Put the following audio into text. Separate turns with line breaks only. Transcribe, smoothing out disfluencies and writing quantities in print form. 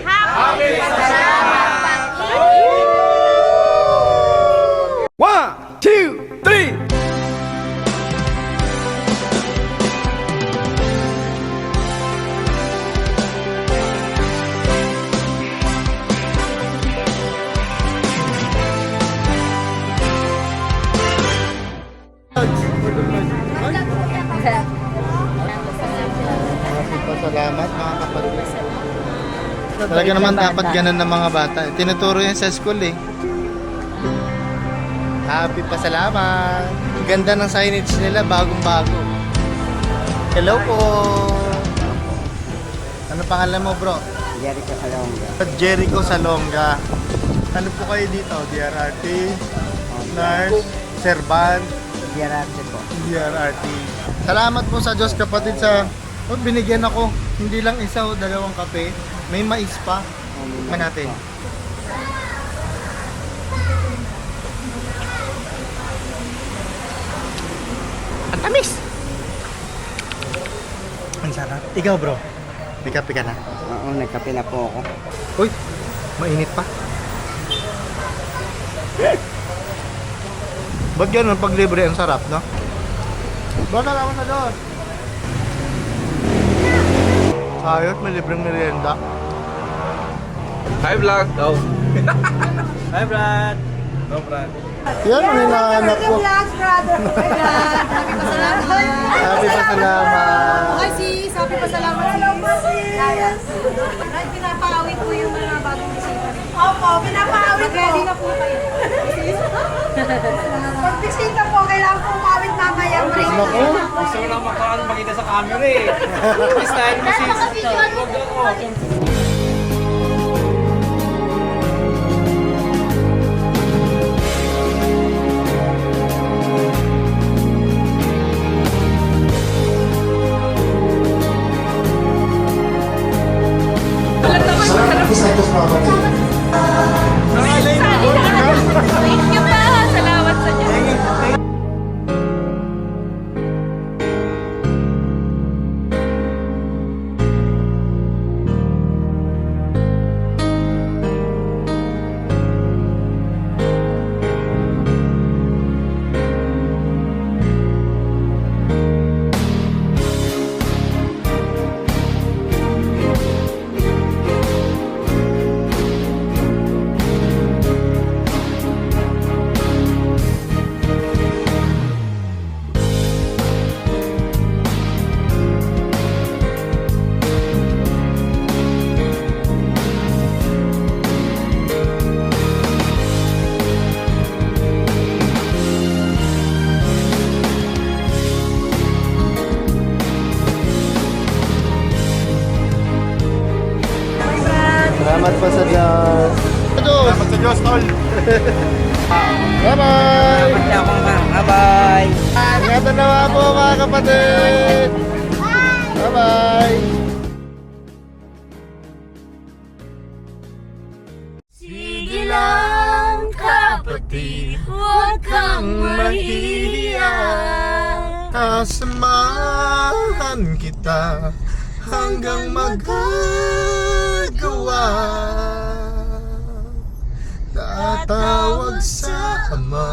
Happy pasalamat!
1, 2, 3.
Salamat mga kapatid. Talaga naman dapat ganun ng mga bata. Tinuturo yan sa school eh. Happy pasalamat. Ganda ng signage nila, bagong-bago. Hello po. Ano pangalan mo, bro?
Jericho Salonga.
Jericho Salonga. Ano po kayo dito? DRRT, Nurse, Servant,
Gerarte po.
DRRT. Salamat po sa Diyos kapatid sa binigyan ako. Hindi lang isa o dalawang kape. May mais pa. Tingnan natin. Ang tamis! Ang sarap. Ikaw bro, may kape ka na?
Oo, nagkape na po ako.
Uy, mainit pa. Ba't ganun pag libre ang sarap, no? Baka naman na doon. Ayos, may libreng merienda.
Hi vlog. Go. Hi Brad. Go Brad.
Yan ang hinahanap ko.
Happy pasalamat!
Happy pasalamat.
Okay sis, happy pasalamat sis. Right, pinapaawit po yung mga bagong bisita. Opo, pinapaawit po. Ready na po kayo. Pag bisita po, kailangan po umawit mamaya.
Naku.
Gusto ko lang makita sa camera eh. Style mo sis.
Thank you pa. Salamat sa Diyos.
Salamat po sa Diyos. Salamat sa Diyos, tol. Bye-bye.
Bye-bye.
Ingatan nawa po mga kapatid. Bye-bye.
Sige lang kapatid, huwag kang mahihiya.
Kasamahan kita hanggang magagawa. Tatawag sa Ama.